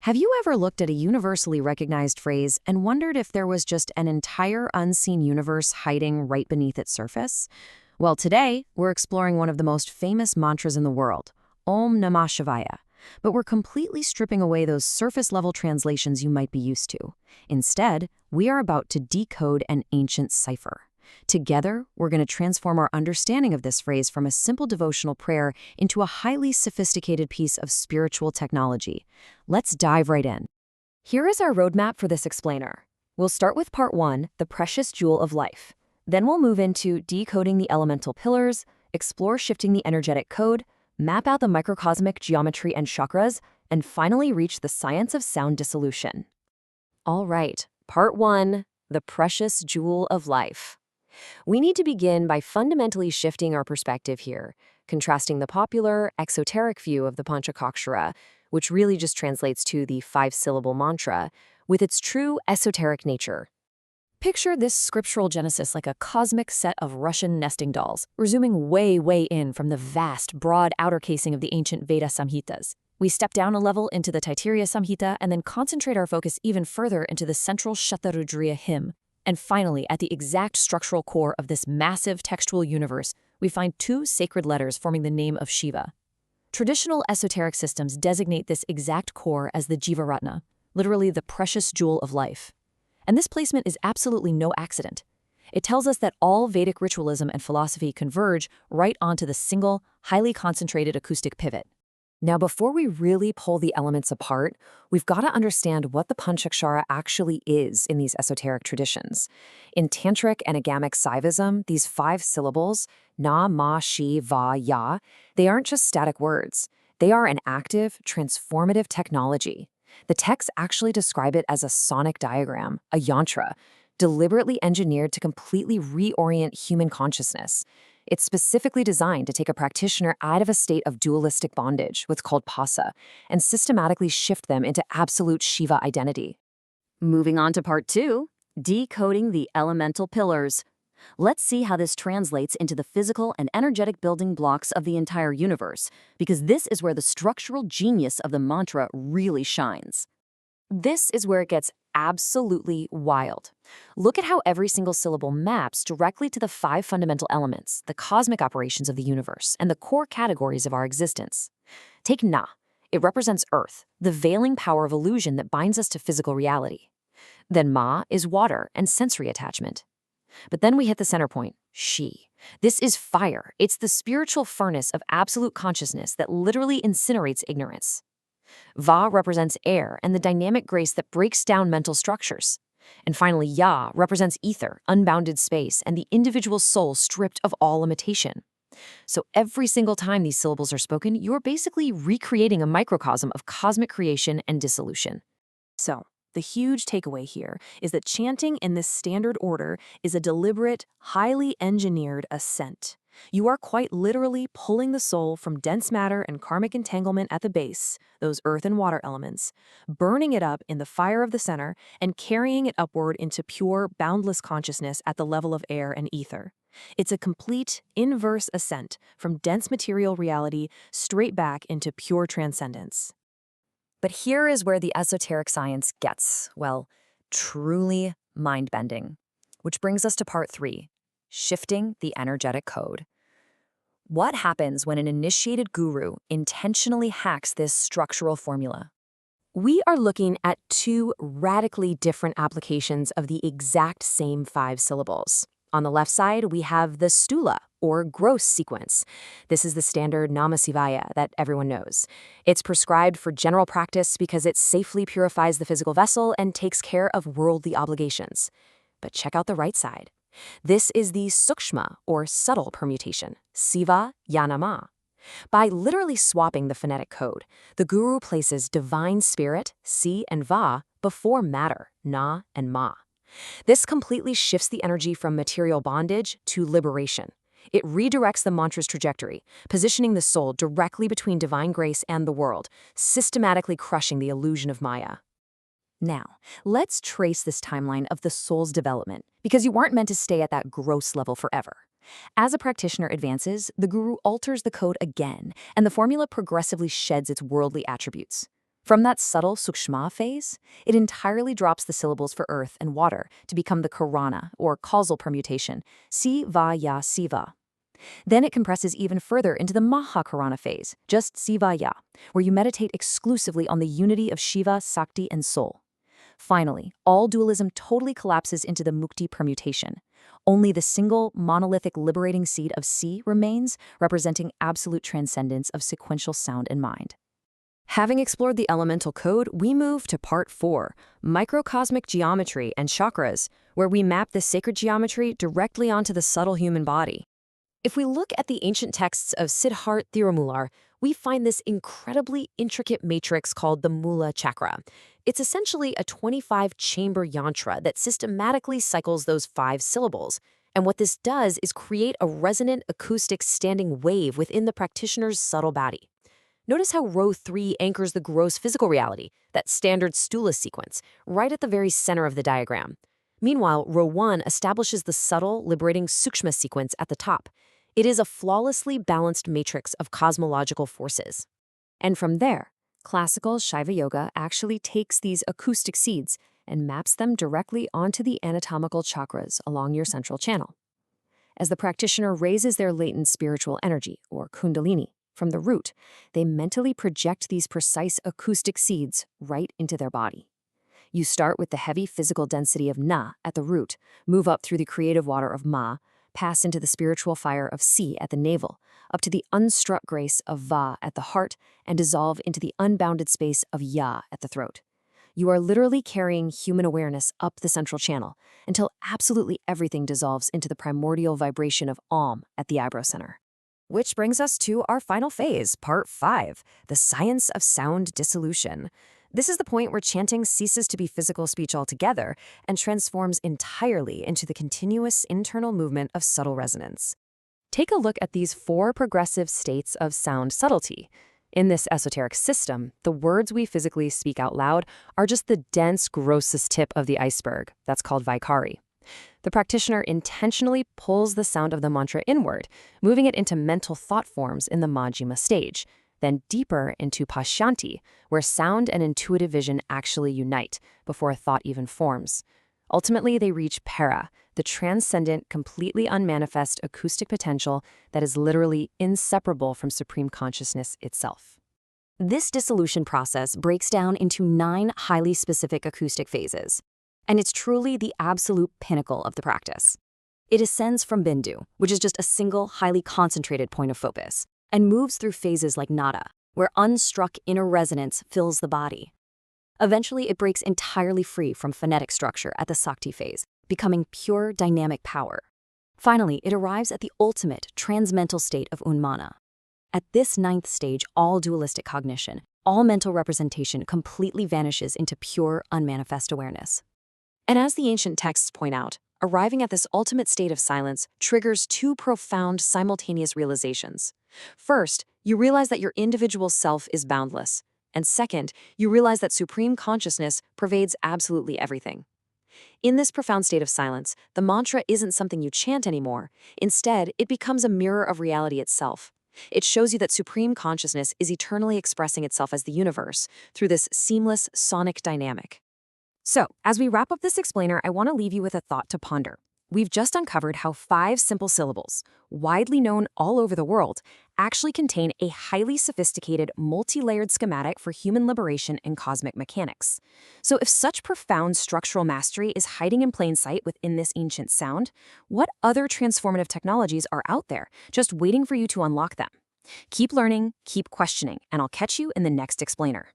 Have you ever looked at a universally recognized phrase and wondered if there was just an entire unseen universe hiding right beneath its surface? Well, today, we're exploring one of the most famous mantras in the world, Om Namah Shivaya. But we're completely stripping away those surface-level translations you might be used to. Instead, we are about to decode an ancient cipher. Together, we're going to transform our understanding of this phrase from a simple devotional prayer into a highly sophisticated piece of spiritual technology. Let's dive right in. Here is our roadmap for this explainer. We'll start with part 1, the precious jewel of life. Then we'll move into decoding the elemental pillars, explore shifting the energetic code, map out the microcosmic geometry and chakras, and finally reach the science of sound dissolution. All right, part 1, the precious jewel of life. We need to begin by fundamentally shifting our perspective here, contrasting the popular, exoteric view of the Panchakakshara, which really just translates to the 5-syllable mantra, with its true esoteric nature. Picture this scriptural genesis like a cosmic set of Russian nesting dolls, resuming way in from the vast, broad outer casing of the ancient Veda Samhitas. We step down a level into the Taittiriya Samhita and then concentrate our focus even further into the central Shatarudriya hymn. And finally, at the exact structural core of this massive textual universe, we find 2 sacred letters forming the name of Shiva. Traditional esoteric systems designate this exact core as the Jivaratna, literally the precious jewel of life. And this placement is absolutely no accident. It tells us that all Vedic ritualism and philosophy converge right onto the single, highly concentrated acoustic pivot. Now, before we really pull the elements apart, we've got to understand what the Panchakshara actually is in these esoteric traditions. In Tantric and Agamic Saivism, these 5 syllables, Na, Ma, Shi, Va, Ya, they aren't just static words. They are an active, transformative technology. The texts actually describe it as a sonic diagram, a yantra, deliberately engineered to completely reorient human consciousness. It's specifically designed to take a practitioner out of a state of dualistic bondage, what's called pasa, and systematically shift them into absolute Shiva identity. Moving on to part 2, decoding the elemental pillars. Let's see how this translates into the physical and energetic building blocks of the entire universe, because this is where the structural genius of the mantra really shines. This is where it gets absolutely wild. Look at how every single syllable maps directly to the 5 fundamental elements, the cosmic operations of the universe, and the core categories of our existence. Take Na. It represents earth, the veiling power of illusion that binds us to physical reality. Then Ma is water and sensory attachment. But then we hit the center point, Shi. This is fire. It's the spiritual furnace of absolute consciousness that literally incinerates ignorance. Va represents air and the dynamic grace that breaks down mental structures. And finally, Ya represents ether, unbounded space, and the individual soul stripped of all limitation. So every single time these syllables are spoken, you're basically recreating a microcosm of cosmic creation and dissolution. So, the huge takeaway here is that chanting in this standard order is a deliberate, highly engineered ascent. You are quite literally pulling the soul from dense matter and karmic entanglement at the base, those earth and water elements, burning it up in the fire of the center, and carrying it upward into pure, boundless consciousness at the level of air and ether. It's a complete, inverse ascent from dense material reality straight back into pure transcendence. But here is where the esoteric science gets, well, truly mind-bending. Which brings us to part 3, shifting the energetic code. What happens when an initiated guru intentionally hacks this structural formula? We are looking at 2 radically different applications of the exact same 5 syllables. On the left side, we have the stula, or gross sequence. This is the standard Namah Shivaya that everyone knows. It's prescribed for general practice because it safely purifies the physical vessel and takes care of worldly obligations. But check out the right side. This is the sukshma, or subtle permutation, Siva Yanama. By literally swapping the phonetic code, the guru places divine spirit, Si and Va, before matter, Na and Ma. This completely shifts the energy from material bondage to liberation. It redirects the mantra's trajectory, positioning the soul directly between divine grace and the world, systematically crushing the illusion of Maya. Now, let's trace this timeline of the soul's development, because you aren't meant to stay at that gross level forever. As a practitioner advances, the guru alters the code again, and the formula progressively sheds its worldly attributes. From that subtle sukshma phase, it entirely drops the syllables for earth and water to become the karana, or causal permutation, si-va-ya siva. Then it compresses even further into the mahakarana phase, just siva-ya, where you meditate exclusively on the unity of Shiva, Sakti, and soul. Finally, all dualism totally collapses into the mukti permutation. Only the single, monolithic liberating seed of Si remains, representing absolute transcendence of sequential sound and mind. Having explored the elemental code, we move to part 4, microcosmic geometry and chakras, where we map the sacred geometry directly onto the subtle human body. If we look at the ancient texts of Siddharth Thirumalar, we find this incredibly intricate matrix called the Mula Chakra. It's essentially a 25-chamber yantra that systematically cycles those 5 syllables. And what this does is create a resonant acoustic standing wave within the practitioner's subtle body. Notice how row 3 anchors the gross physical reality, that standard stula sequence, right at the very center of the diagram. Meanwhile, row 1 establishes the subtle, liberating sukshma sequence at the top. It is a flawlessly balanced matrix of cosmological forces. And from there, classical Shaiva Yoga actually takes these acoustic seeds and maps them directly onto the anatomical chakras along your central channel. As the practitioner raises their latent spiritual energy, or kundalini, from the root, they mentally project these precise acoustic seeds right into their body. You start with the heavy physical density of Na at the root, move up through the creative water of Ma, pass into the spiritual fire of Si at the navel, up to the unstruck grace of Va at the heart, and dissolve into the unbounded space of Ya at the throat. You are literally carrying human awareness up the central channel until absolutely everything dissolves into the primordial vibration of Om at the eyebrow center. Which brings us to our final phase, part 5, the science of sound dissolution. This is the point where chanting ceases to be physical speech altogether and transforms entirely into the continuous internal movement of subtle resonance. Take a look at these 4 progressive states of sound subtlety. In this esoteric system, the words we physically speak out loud are just the dense, grossest tip of the iceberg. That's called Vaikari. The practitioner intentionally pulls the sound of the mantra inward, moving it into mental thought forms in the Majjhima stage, then deeper into Pashyanti, where sound and intuitive vision actually unite before a thought even forms. Ultimately, they reach Para, the transcendent, completely unmanifest acoustic potential that is literally inseparable from supreme consciousness itself. This dissolution process breaks down into 9 highly specific acoustic phases, and it's truly the absolute pinnacle of the practice. It ascends from Bindu, which is just a single, highly concentrated point of focus, and moves through phases like Nada, where unstruck inner resonance fills the body. Eventually, it breaks entirely free from phonetic structure at the Sakti phase, becoming pure dynamic power. Finally, it arrives at the ultimate transmental state of Unmana. At this 9th stage, all dualistic cognition, all mental representation completely vanishes into pure, unmanifest awareness. And as the ancient texts point out, arriving at this ultimate state of silence triggers 2 profound simultaneous realizations. First, you realize that your individual self is boundless. And second, you realize that supreme consciousness pervades absolutely everything. In this profound state of silence, the mantra isn't something you chant anymore. Instead, it becomes a mirror of reality itself. It shows you that supreme consciousness is eternally expressing itself as the universe through this seamless sonic dynamic. So, as we wrap up this explainer, I want to leave you with a thought to ponder. We've just uncovered how 5 simple syllables, widely known all over the world, actually contain a highly sophisticated, multi-layered schematic for human liberation and cosmic mechanics. So if such profound structural mastery is hiding in plain sight within this ancient sound, what other transformative technologies are out there, just waiting for you to unlock them? Keep learning, keep questioning, and I'll catch you in the next explainer.